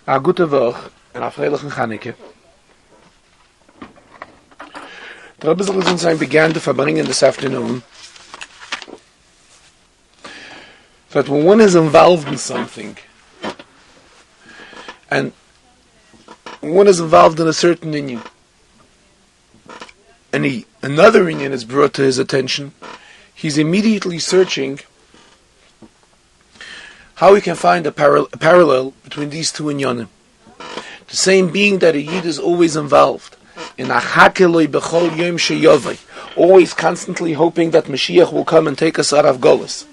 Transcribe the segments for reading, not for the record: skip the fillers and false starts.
A gute Woche und a freilichen Chaneke. Der Rebbe soll uns ein began to Farbrengen this afternoon. That when one is involved in something, and one is involved in a certain inyan, and another inyan is brought to his attention, he's immediately searching how he can find a parallel between these two inyanim. The same being that a Yid is always involved in a hakeloi bechol yom sheyovei, always constantly hoping that Mashiach will come and take us out of Golus.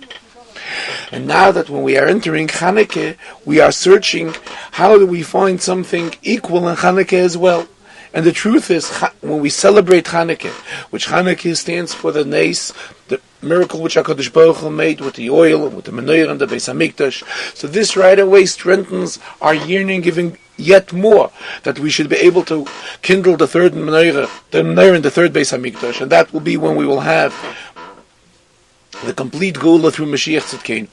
And now that when we are entering Chanukah, we are searching how do we find something equal in Chanukah as well. And the truth is, when we celebrate Chanukah, which Chanukah stands for the Nes, the miracle which HaKadosh Baruch Hu made with the oil, with the menorah and the Beis HaMikdash, so this right away strengthens our yearning, giving yet more that we should be able to kindle the third menorah in the third Beis HaMikdash, and that will be when we will have the complete Geula through Mashiach Tzidkeinu.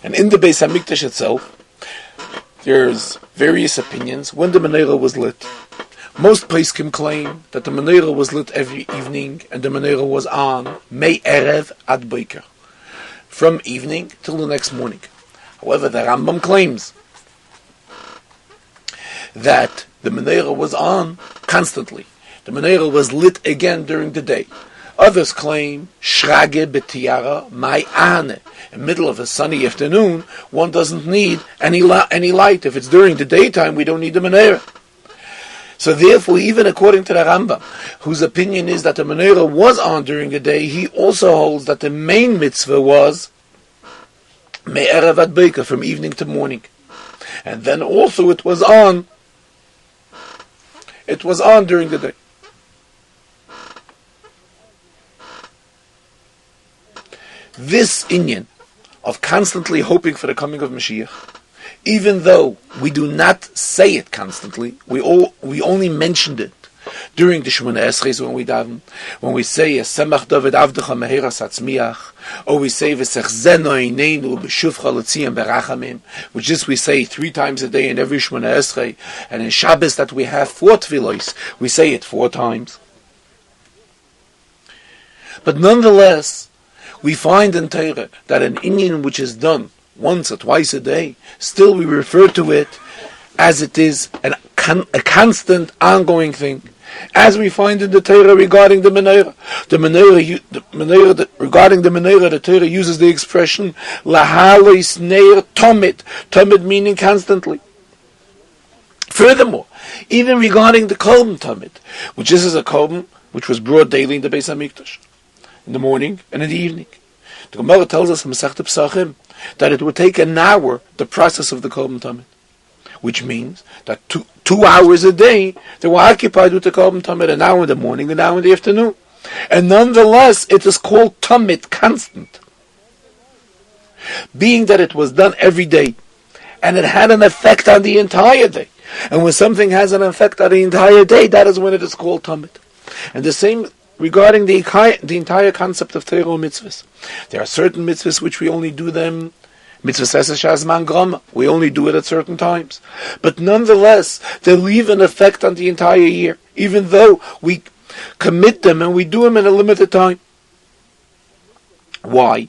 And in the Beis HaMikdash itself, there's various opinions when the menorah was lit. Most poskim claim that the menorah was lit every evening and the menorah was on Mei Erev ad Boker, from evening till the next morning. However, the Rambam claims that the menorah was on constantly. The menorah was lit again during the day. Others claim Shrage betiara mai ane. In the middle of a sunny afternoon, one doesn't need any light. If it's during the daytime, we don't need the menorah. So therefore, even according to the Rambam, whose opinion is that the menorah was on during the day, he also holds that the main mitzvah was me'erev ad boker, from evening to morning. And then also it was on during the day. This inyan of constantly hoping for the coming of Mashiach, even though we do not say it constantly, we only mentioned it during the Shemona Esrei when we daven, when we say Semach David Avdecha Meheras Hatzmiach, or we say V'sech Zeno Eineinu B'Shuvcha L'Tzion Berachamim, which is we say 3 times a day in every Shemona Esrei, and in Shabbos that we have 4 tefillos, we say it 4 times. But nonetheless, we find in Torah that an inyan which is done once or twice a day, still we refer to it as it is a constant, ongoing thing. As we find in the Torah regarding the menorah. Regarding the menorah, the Torah uses the expression lahalois neir tomid. Tomid meaning constantly. Furthermore, even regarding the korban tomid, which this is a korban which was brought daily in the Beis HaMikdash, in the morning and in the evening. The Gemara tells us in Masechta Pesachim that it would take an hour, the process of the korban tamid, which means that 2 hours a day they were occupied with the korban tamid, an hour in the morning, an hour in the afternoon. And nonetheless, it is called tamid, constant, being that it was done every day, and it had an effect on the entire day. And when something has an effect on the entire day, that is when it is called tamid. And the same regarding the entire concept of Torah mitzvahs. There are certain mitzvahs which we only do them, mitzvahs shazman grama, we only do it at certain times. But nonetheless, they leave an effect on the entire year, even though we commit them and we do them in a limited time. Why?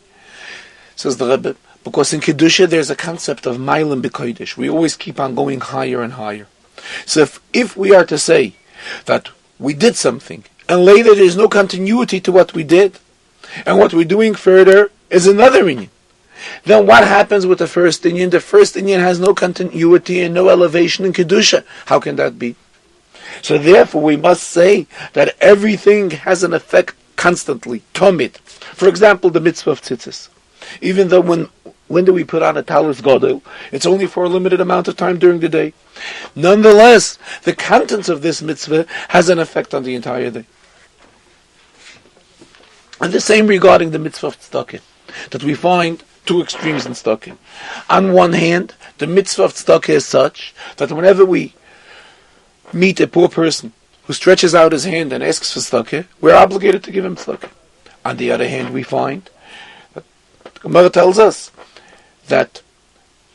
Says the Rebbe, because in Kedusha there's a concept of mailim b'kodesh. We always keep on going higher and higher. So if we are to say that we did something, and later there is no continuity to what we did, and what we're doing further is another inyan, then what happens with the first inyan? The first inyan has no continuity and no elevation in Kedusha. How can that be? So therefore we must say that everything has an effect constantly, tomid. For example, the mitzvah of tzitzis. Even though when do we put on a talus gadol? It's only for a limited amount of time during the day. Nonetheless, the contents of this mitzvah has an effect on the entire day. And the same regarding the mitzvah of tzedakah, that we find 2 extremes in tzedakah. On one hand, the mitzvah of tzedakah is such that whenever we meet a poor person who stretches out his hand and asks for tzedakah, we're obligated to give him tzedakah. On the other hand, we find that Gemara tells us that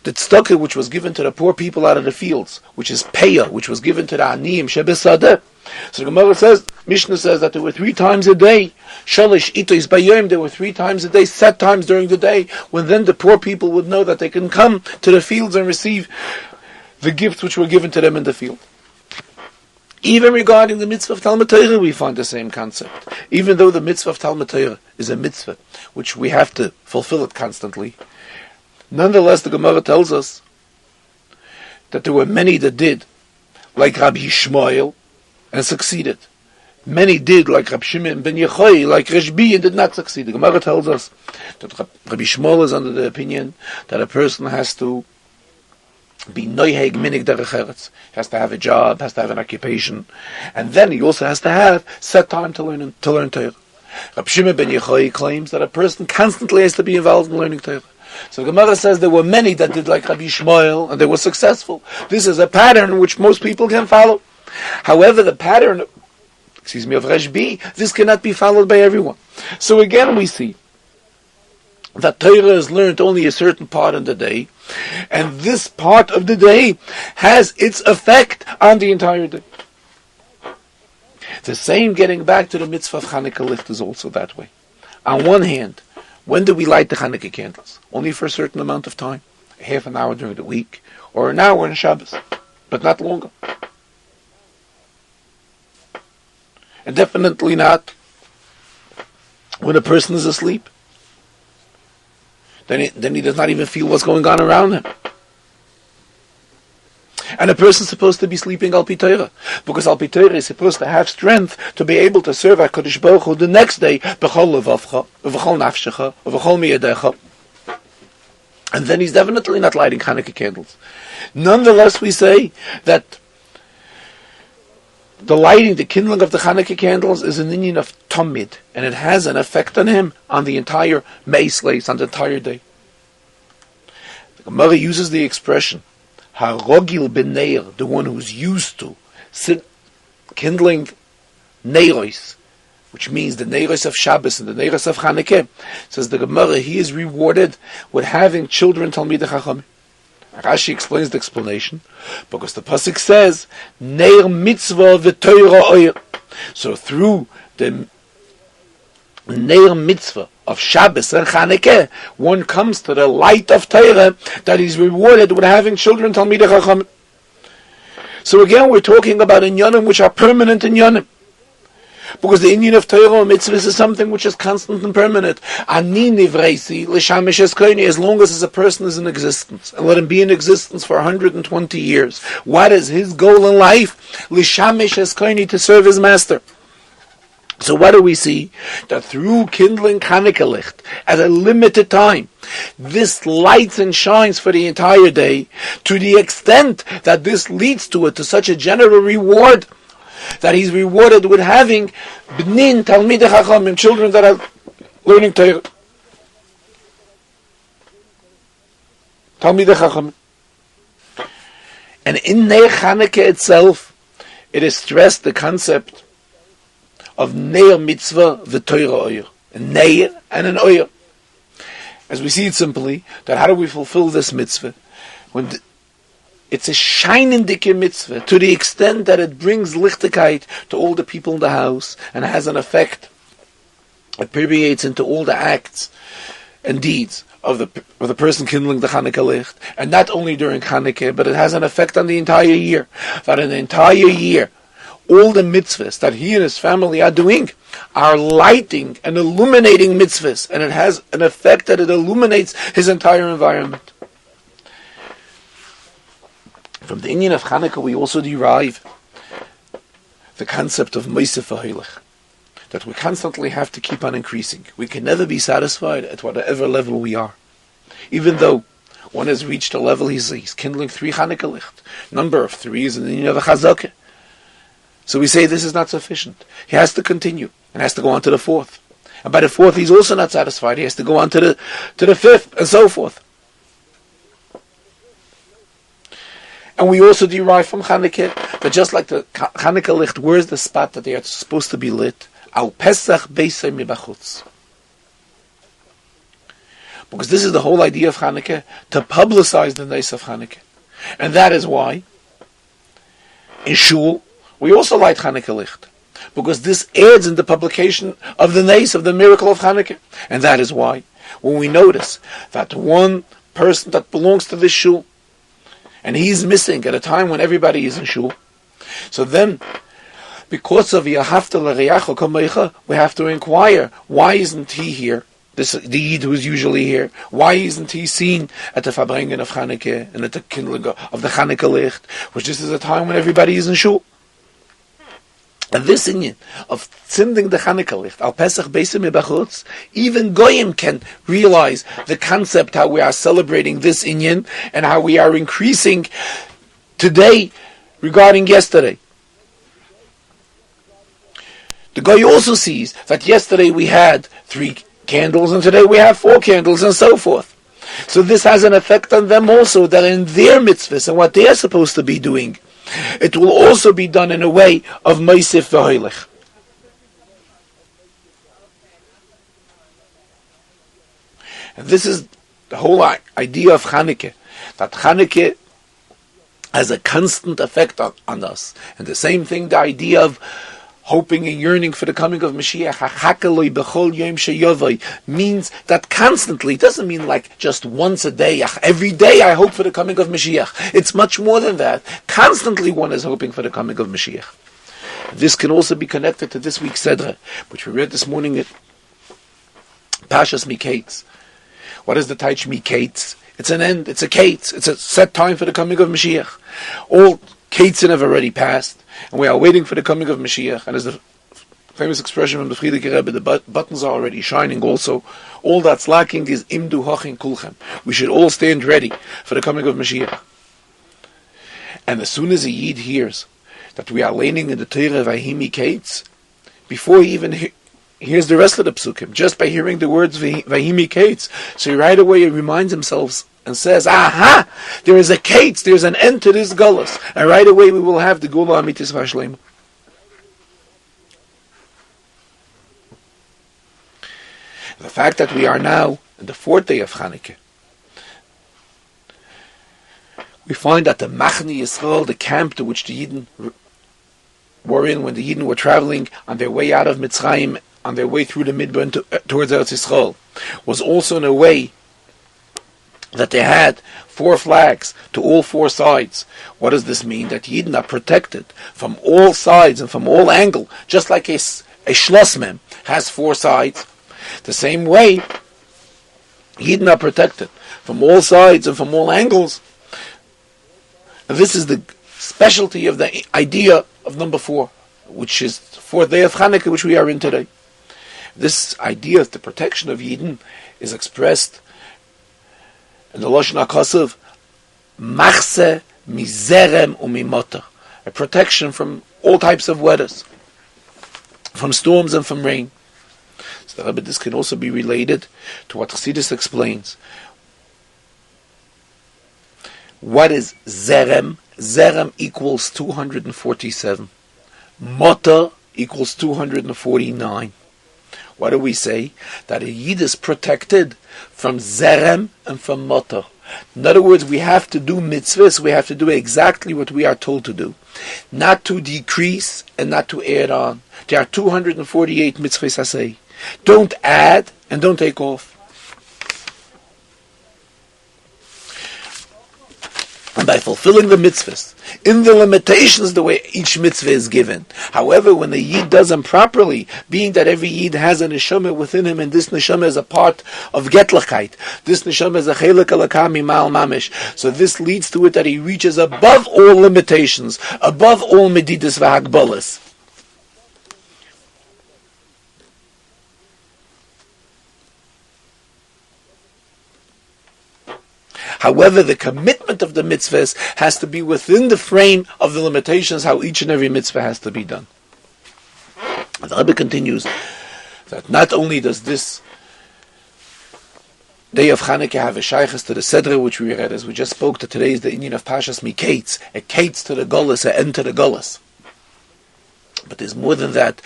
the tzedakah which was given to the poor people out of the fields, which is peah, which was given to the aniyim shebesadeh. So the Gemara says, Mishnah says that there were 3 times a day, shalish itois bayom, there were 3 times a day, set times during the day, when then the poor people would know that they can come to the fields and receive the gifts which were given to them in the field. Even regarding the mitzvah of Talmud Torah, we find the same concept. Even though the mitzvah of Talmud Torah is a mitzvah which we have to fulfill it constantly, nonetheless, the Gemara tells us that there were many that did, like Rabbi Yishmael, and succeeded. Many did, like Rabbi Shimon ben Yochai, like Reshbi, and did not succeed. The Gemara tells us that Rabbi Yishmael is under the opinion that a person has to be noiheg minig derech eretz. He has to have a job, has to have an occupation, and then he also has to have set time to learn Torah. Rabbi Shimon ben Yochai claims that a person constantly has to be involved in learning Torah. So the Gemara says there were many that did like Rabbi Yishmael, and they were successful. This is a pattern which most people can follow. However, the pattern, of Reshbi, this cannot be followed by everyone. So again we see that Torah is learned only a certain part of the day, and this part of the day has its effect on the entire day. The same, getting back to the mitzvah of Chanukah licht, is also that way. On one hand, when do we light the Chanukah candles? Only for a certain amount of time, half an hour during the week, or an hour on Shabbos, but not longer. And definitely not when a person is asleep. Then he does not even feel what's going on around him. And a person is supposed to be sleeping al pi Torah, because al pi Torah is supposed to have strength to be able to serve HaKadosh Baruch Hu the next day, b'chol levavcha, v'chol nafshecha, v'chol miyadecha. And then he's definitely not lighting Chanukah candles. Nonetheless, we say that the lighting, the kindling of the Chanukah candles is an inyan of tamid, and it has an effect on him, on the entire meisleis, on the entire day. The Gemara uses the expression harogil b'neir, the one who's used to kindling neiros, which means the neiros of Shabbos and the neiros of Chanukah. Says the Gemara, he is rewarded with having children Talmidei Chachamim. Rashi explains the explanation, because the pasuk says, Neir mitzvah v'toira oyer. So through the Neir mitzvah of Shabbos and Chanukah, one comes to the light of Torah, that he's rewarded with having children Talmidei Chachamim. So again, we're talking about inyanim which are permanent inyanim. Because the inyan of Torah and mitzvahs is something which is constant and permanent. Ani nivreisi l'shamish eskoini, as long as a person is in existence, and let him be in existence for 120 years. What is his goal in life? L'shamish eskoini, to serve his master. So what do we see? That through kindling Chanukah licht at a limited time, this lights and shines for the entire day, to the extent that this leads to such a general reward, that he's rewarded with having b'nin Talmidei Chachamim, children that are learning Torah. Talmidei Chachamim. And in Neir Chanukah itself, it is stressed the concept of Neir mitzvah v'toira oyer. A Neir and an oyer. As we see it simply, that how do we fulfill this mitzvah? When it's a shining dike mitzvah, to the extent that it brings lichtigkeit to all the people in the house, and has an effect. It permeates into all the acts and deeds of the person kindling the Chanukah licht, and not only during Chanukah, but it has an effect on the entire year. That in the entire year, all the mitzvahs that he and his family are doing are lighting and illuminating mitzvahs, and it has an effect that it illuminates his entire environment. From the inyan of Chanukah, we also derive the concept of Meisef V'Hoilech, that we constantly have to keep on increasing. We can never be satisfied at whatever level we are. Even though one has reached a level, he's kindling 3 Chanukah licht. Number of 3 is in the inyan of a Chazarah. So we say this is not sufficient. He has to continue, and has to go on to the 4th. And by the 4th, he's also not satisfied. He has to go on to the 5th, and so forth. And we also derive from Chanukah that just like the Chanukah licht, where's the spot that they are supposed to be lit? Al Pesach Beisei Mibachutz. Because this is the whole idea of Hanukkah, to publicize the Nes of Hanukkah. And that is why, in Shul, we also light Hanukkah Licht. Because this adds in the publication of the Nes, of the miracle of Hanukkah. And that is why, when we notice that one person that belongs to this Shul, and he's missing at a time when everybody is in Shul, so then, because of Yahavta L'Reyacha Kamecha, we have to inquire, why isn't he here? The Yid who is usually here. Why isn't he seen at the Farbrengen of Chanukah and at the kindling of the Chanukah Licht, which this is a time when everybody is in Shul? And this inyan of sending the Chanukah Licht, Al Pesach Beisim Bachutz, even Goyim can realize the concept how we are celebrating this inyan and how we are increasing today regarding yesterday. The Goy also sees that yesterday we had 3 candles and today we have 4 candles and so forth. So this has an effect on them also, that in their mitzvahs and what they are supposed to be doing, it will also be done in a way of Meisif v'Hoylech. And this is the whole idea of Chanukah, that Chanukah has a constant effect on us. And the same thing, the idea of hoping and yearning for the coming of Mashiach, means that constantly. It doesn't mean like just once a day. Every day I hope for the coming of Mashiach. It's much more than that. Constantly one is hoping for the coming of Mashiach. This can also be connected to this week's Sedra, which we read this morning at Pashas Miketz. What is the Taich Miketz? It's an end, it's a Kates, it's a set time for the coming of Mashiach. All Katesin have already passed, and we are waiting for the coming of Mashiach. And as the famous expression from the Frierdiker Rebbe, the buttons are already shining also. All that's lacking is imdu hachin kulchem. We should all stand ready for the coming of Mashiach. And as soon as a Yid hears that we are leaning in the Torah Vayhimi Kates, before he even hears the rest of the psukim, just by hearing the words Vayhimi Kates, so right away he reminds himself and says, aha, there is a Kates, there's an end to this Gullus. And right away we will have the Gula Amitis Vashlema. The fact that we are now in the 4th day of Chanukah, we find that the Machni Yisrael, the camp to which the Yidden were in when the Yidden were traveling on their way out of Mitzrayim, on their way through the Midbar towards Eretz Yisrael, was also in a way that they had 4 flags to all 4 sides. What does this mean? That Yidden are protected from all sides and from all angles, just like a Schlossman has 4 sides. The same way, Yidden are protected from all sides and from all angles. And this is the specialty of the idea of number 4, which is the 4th day of Chanukah, which we are in today. This idea of the protection of Yidden is expressed in the Lashon HaKosav, Machse mizerem umimoter, a protection from all types of weathers, from storms and from rain. So the Rebbe, this can also be related to what Chassidus explains. What is zerem? Zerem equals 247. Motor equals 249. What do we say? That a Yid is protected from zerem and from motor. In other words, we have to do mitzvahs, we have to do exactly what we are told to do. Not to decrease and not to add on. There are 248 mitzvahs asay. Don't add and don't take off. And by fulfilling the mitzvahs, in the limitations the way each mitzvah is given. However, when the Yid does them properly, being that every Yid has a neshama within him, and this neshama is a part of Getlachkeit, this neshama is a chelik alakami mal mamish, so this leads to it that he reaches above all limitations, above all medidas v'hagbalas. However, the commitment of the mitzvahs has to be within the frame of the limitations, how each and every mitzvah has to be done. And the Rebbe continues that not only does this day of Chanukah have a shaykhs to the Sedra, which we read, as we just spoke, to today is the Indian of Pashas Miketz, a Kates to the Gullus, a end to the Gullus. But there's more than that.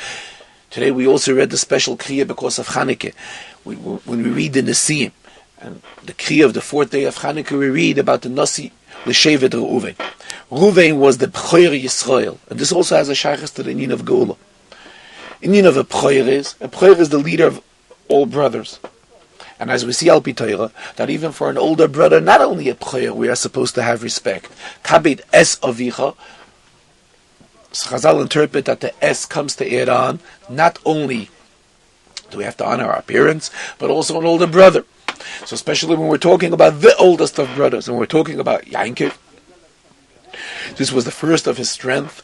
Today we also read the special Kriya because of Chanukah. When we read the Nesiim, And the key of the fourth day of Chanukah, we read about the Nasi L'Shevet Reuven. Reuven was the B'choyer Yisrael, and this also has a shaykhus to the Inyan of Geula. Inyan of a B'choyer is the leader of all brothers. And as we see Al Pi Torah, that even for an older brother, not only a B'choyer, we are supposed to have respect. Kabed es avicha. Chazal interpret that the es comes to add on, not only do we have to honor our parents, but also an older brother. So especially when we're talking about the oldest of brothers, and we're talking about Yankov, this was the first of his strength.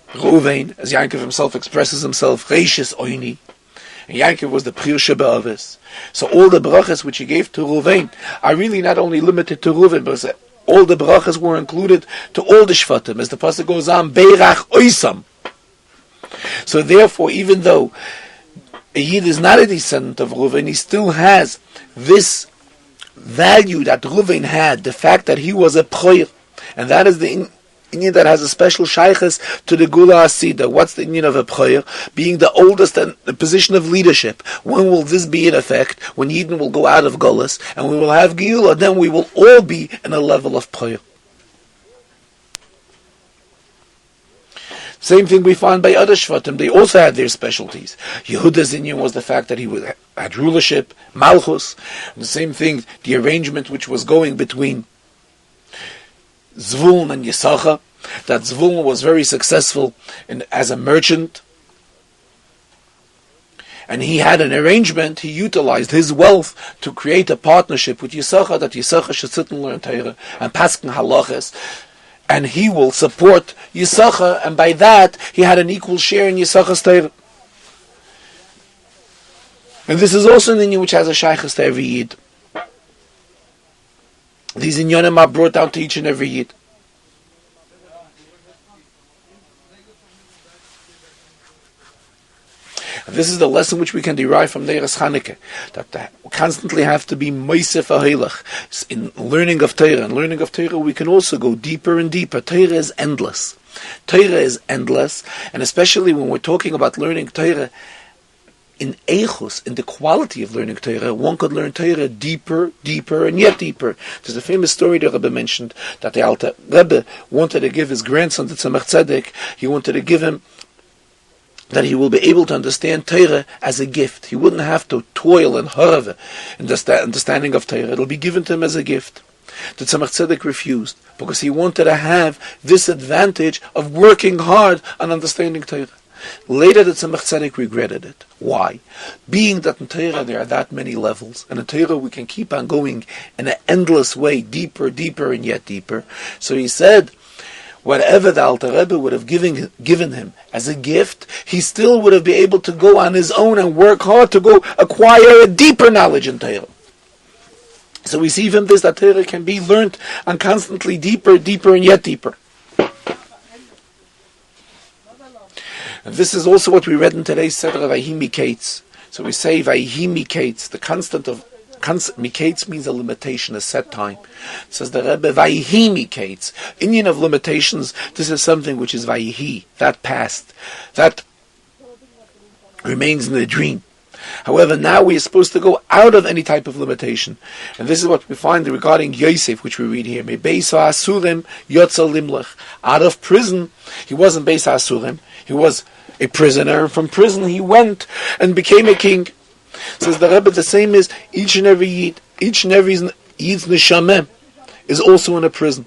Reuven, as Yankov himself expresses himself, Reishis Oini. And Yankov was the Prir Shebe'avis. So all the brachas which he gave to Reuven are really not only limited to Reuven, but all the brachas were included to all the Shvatim. As the pasuk goes on, Beirach Oisam. So therefore, even though a Yid is not a descendant of Reuven, he still has this value that Reuven had, the fact that he was a B'choyer. And that is the Inyan that has a special shaykhus to the Gula Asida. What's the Inyan of a B'choyer? Being the oldest and the position of leadership. When will this be in effect? When Yidden will go out of Gullus and we will have Geula, then we will all be in a level of B'choyer. Same thing we find by other Shvatim. They also had their specialties. Yehuda's Inyan was the fact that he had rulership, Malchus. And the same thing, the arrangement which was going between Zvulun and Yisachar, that Zvulun was very successful as a merchant, and he had an arrangement. He utilized his wealth to create a partnership with Yisachar, that Yisachar should sit and learn Torah and paskin halachas, and he will support Yisachar, and by that he had an equal share in Yisachar's Torah. And this is also an inyan which has a shaykhus to every Yid. These inyanim are brought down to each and every Yid. And this is the lesson which we can derive from Neiras Chanukah, that we constantly have to be moisef ha'helach in learning of Torah. In learning of Torah, we can also go deeper and deeper. Torah is endless. Torah is endless, and especially when we're talking about learning Torah, in Eichus, in the quality of learning Torah, one could learn Torah deeper, deeper, and yet deeper. There's a famous story the Rebbe mentioned, that the Alter Rebbe wanted to give his grandson, the Tzemach Tzedek, he wanted to give him that he will be able to understand Torah as a gift. He wouldn't have to toil and harve in the understanding of Torah. It will be given to him as a gift. The Tzemach Tzedek refused, because he wanted to have this advantage of working hard on understanding Torah. Later the Tzemach Tzedek regretted it. Why? Being that in Torah there are that many levels, and in Torah we can keep on going in an endless way, deeper, deeper, and yet deeper. So he said, whatever the Alter Rebbe would have given him as a gift, he still would have been able to go on his own and work hard to go acquire a deeper knowledge in Torah. So we see from this that Torah can be learned and constantly deeper, deeper, and yet deeper. And this is also what we read in today's Seder of Miketz. So we say Miketz, the constant of Miketz means a limitation, a set time. It says the Rebbe Miketz. Inyan of limitations, this is something which is Vayihi, that past, that remains in the dream. However, now we are supposed to go out of any type of limitation. And this is what we find regarding Yosef, which we read here. Out of prison, he wasn't Beis HaAsurim, he was a prisoner. From prison he went and became a king. Says the Rebbe, the same is each and every Yid's Neshameh is also in a prison.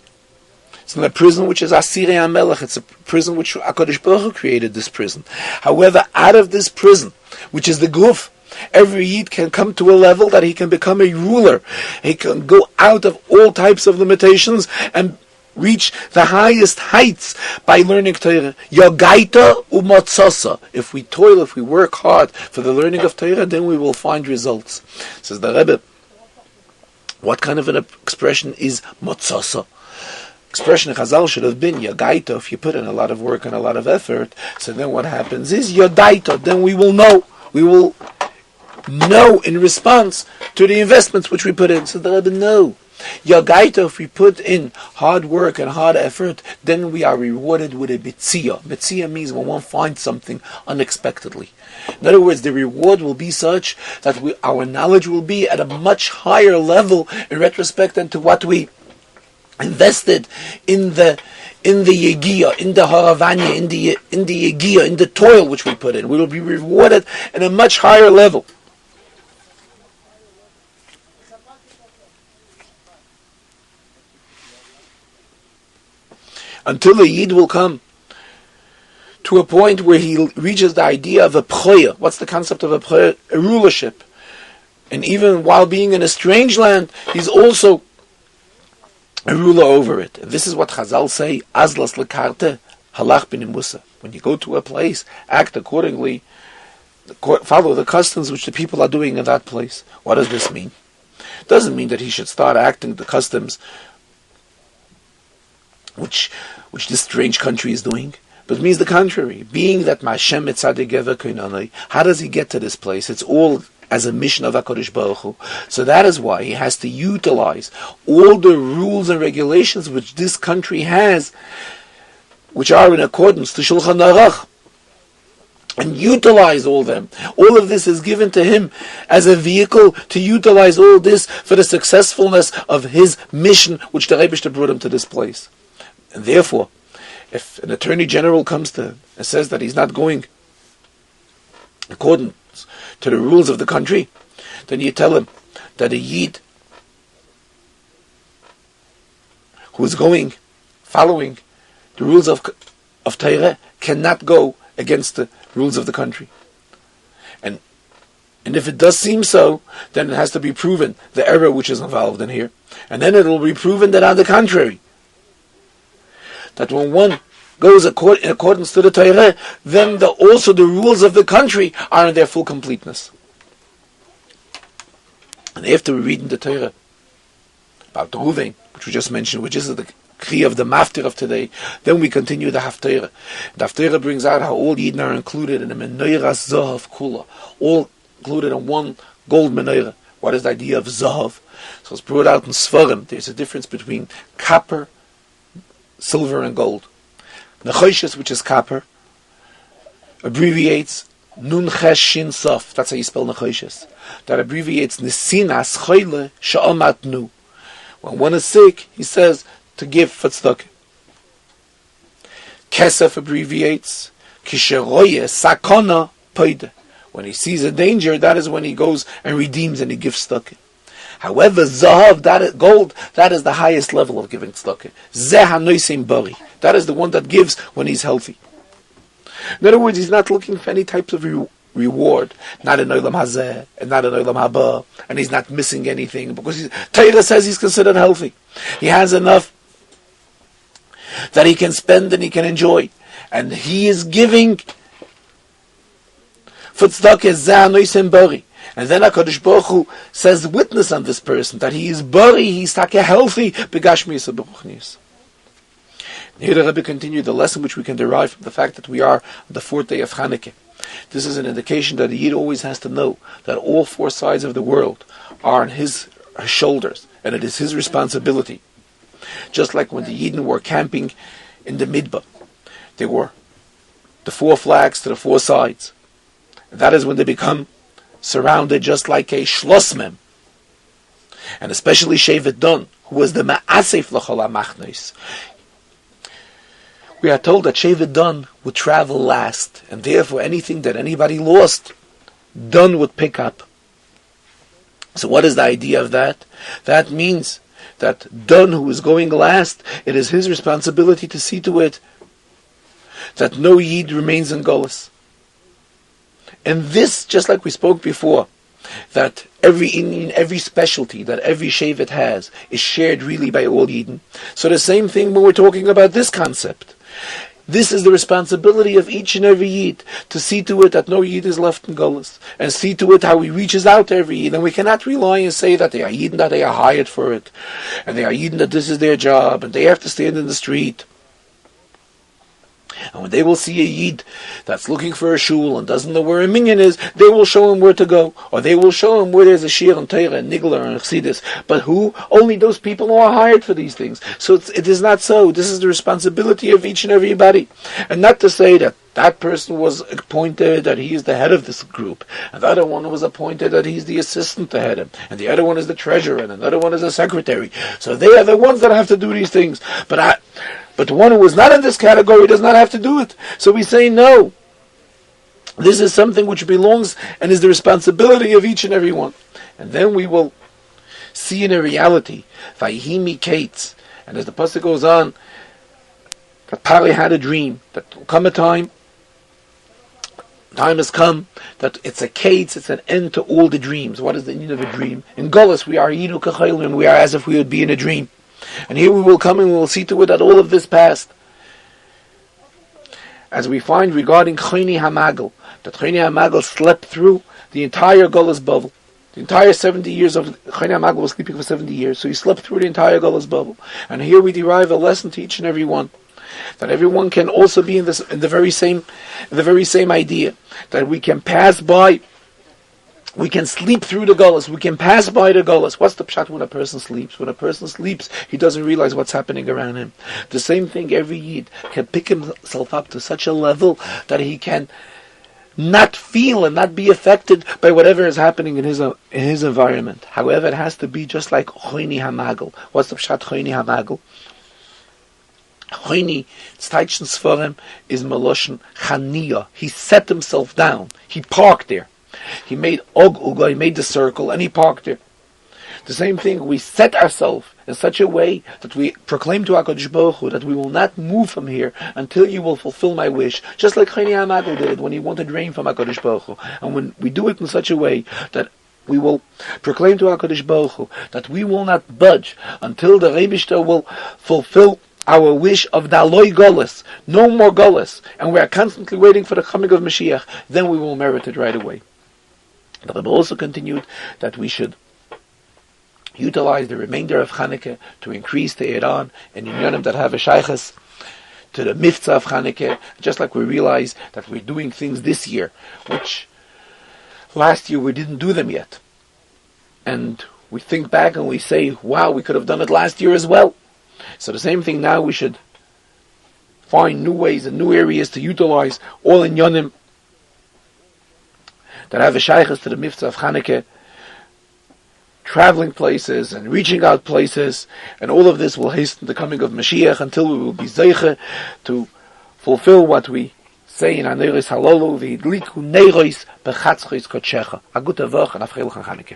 It's in a prison which is Asirei HaMelech. It's a prison which HaKadosh Baruch Hu created this prison. However, out of this prison, which is the Guf, every Yid can come to a level that he can become a ruler. He can go out of all types of limitations and reach the highest heights by learning Torah. Yogaita u'motzasa. If we toil, if we work hard for the learning of Torah, then we will find results. Says the Rebbe, what kind of an expression is motzasa? Expression in Chazal should have been Yogaita. If you put in a lot of work and a lot of effort, so then what happens is Yodaita. Then we will know. We will know in response to the investments which we put in. So the Rebbe, no. Yagaita, if we put in hard work and hard effort, then we are rewarded with a bitzia. Bitzia means when one finds something unexpectedly. In other words, the reward will be such that our knowledge will be at a much higher level in retrospect than to what we invested in the yegia, in the haravanya, in the yegia, in the toil which we put in. We will be rewarded at a much higher level. Until the Yid will come to a point where he reaches the idea of a pchoya. What's the concept of a pchoya? A rulership. And even while being in a strange land, he's also a ruler over it. And this is what Chazal say, Azlas lekarte, halach b'nimusa. When you go to a place, act accordingly, follow the customs which the people are doing in that place. What does this mean? It doesn't mean that he should start acting the customs which this strange country is doing, but it means the contrary. Being that Ma'ashem etzadik gever koinanai, how does he get to this place? It's all as a mission of HaKadosh Baruch Hu. So that is why he has to utilize all the rules and regulations which this country has, which are in accordance to Shulchan Aruch, and utilize all them. All of this is given to him as a vehicle to utilize all this for the successfulness of his mission, which the Rebbe brought him to this place. And therefore, if an attorney general comes to him and says that he's not going according to the rules of the country, then you tell him that a Yid who is following the rules of Torah cannot go against the rules of the country. And if it does seem so, then it has to be proven the error which is involved in here. And then it will be proven that on the contrary, that when one goes in accordance to the Torah, then also the rules of the country are in their full completeness. And after we read in the Torah about the Ruvain, which we just mentioned, which is the Kri of the Maftir of today, then we continue the Haftarah. The Haftarah brings out how all Yidden are included in the Menorah Zahav Kula, all included in one gold menorah. What is the idea of Zahav? So it's brought out in Sfarim. There's a difference between copper, silver and gold. Nechoshes, which is copper, abbreviates Nun Ches Shin Sof. That's how you spell Nechoshes. That abbreviates Nesinas Choyle Sha'amat Nu. When one is sick, he says to give for tzedakah. Kesef abbreviates Kisheroye Sakona Poide. When he sees a danger, that is when he goes and redeems and he gives tzedakah. However, Zahav, gold, that is the highest level of giving tzedakah. Zeh hanoisim bari. That is the one that gives when he's healthy. In other words, he's not looking for any types of reward. Not in Olam Hazeh, and not in Olam Haba, and he's not missing anything, because Torah says he's considered healthy. He has enough that he can spend and he can enjoy. And he is giving for tzedakah, Zeh hanoisim bari. And then HaKadosh Baruch Hu says witness on this person that he is bari, he's healthy, begashmiyas beruchnius. Here the Rebbe continued the lesson which we can derive from the fact that we are on the fourth day of Chanukah. This is an indication that the Yid always has to know that all four sides of the world are on his shoulders, and it is his responsibility. Just like when the Yidden were camping in the Midbar, they were the four flags to the four sides. And that is when they become surrounded just like a schlossmem. And especially Shevet Dan, who was the Ma'asef l'chol ha'machnos. We are told that Shevet Dan would travel last, and therefore anything that anybody lost, Dan would pick up. So what is the idea of that? That means that Dan, who is going last, it is his responsibility to see to it that no Yid remains in Golus. And this, just like we spoke before, that every Indian, every specialty that every Shevet has is shared really by all Yidden. So the same thing when we're talking about this concept. This is the responsibility of each and every Yid, to see to it that no Yid is left in Golus, and see to it how he reaches out to every Yid. And we cannot rely and say that they are Yidden, that they are hired for it, and they are Yidden, that this is their job, and they have to stand in the street. And when they will see a Yid that's looking for a shul and doesn't know where a minyan is, they will show him where to go. Or they will show him where there's a shir and Torah and Nigler and Chassidus. But who? Only those people who are hired for these things. So it is not so. This is the responsibility of each and everybody. And not to say that that person was appointed that he is the head of this group, and the other one was appointed that he's the assistant to head him, and the other one is the treasurer, and another one is the secretary. So they are the ones that have to do these things. But the one who is not in this category does not have to do it. So we say no. This is something which belongs and is the responsibility of each and every one. And then we will see in a reality, Vayhi Miketz, and as the pasuk goes on, that Pari had a dream, that there will come a time has come, that it's a kates, it's an end to all the dreams. What is the need of a dream? In Golos, we are Yinu Kachaylim, we are as if we would be in a dream. And here we will come and we will see to it that all of this passed. As we find regarding Chayni HaMagel, that Chayni HaMagel slept through the entire Golos bubble. The entire 70 years of Chayni HaMagel was sleeping for 70 years, so he slept through the entire Golos bubble. And here we derive a lesson to each and every one, that everyone can also be in the very same idea, that we can pass by, we can sleep through the Golos, we can pass by the Golos. What's the pshat when a person sleeps? When a person sleeps, he doesn't realize what's happening around him. The same thing, every Yid can pick himself up to such a level that he can not feel and not be affected by whatever is happening in his environment. However, it has to be just like Chayni HaMagel. What's the pshat Chayni HaMagel? Chayni, Tztaichen Sforim, is Meloshen Chaniya. He set himself down. He parked there. He made Uga, he made the circle, and he parked there. The same thing, we set ourselves in such a way that we proclaim to HaKadosh Baruch Hu that we will not move from here until you will fulfill my wish. Just like Chayni HaMagel did when he wanted rain from HaKadosh Baruch Hu. And when we do it in such a way that we will proclaim to HaKadosh Baruch Hu that we will not budge until the Rebishter will fulfill our wish of Daloi Golas, no more Golas, and we are constantly waiting for the coming of Mashiach, then we will merit it right away. The Rebbe also continued that we should utilize the remainder of Chanukah to increase the Iran and Inyanim that have a shaychus to the Miftzah of Chanukah, just like we realize that we're doing things this year, which last year we didn't do them yet. And we think back and we say, wow, we could have done it last year as well. So the same thing now, we should find new ways and new areas to utilize all Inyanim that have a shaychus to the Miftzah of Chanukah, traveling places and reaching out places, and all of this will hasten the coming of Mashiach until we will be zeiche to fulfill what we say in Aneris Halolu, v'idliku neiros bechatzchos kodshecha. A gute Woche and a freilichen Chanukah.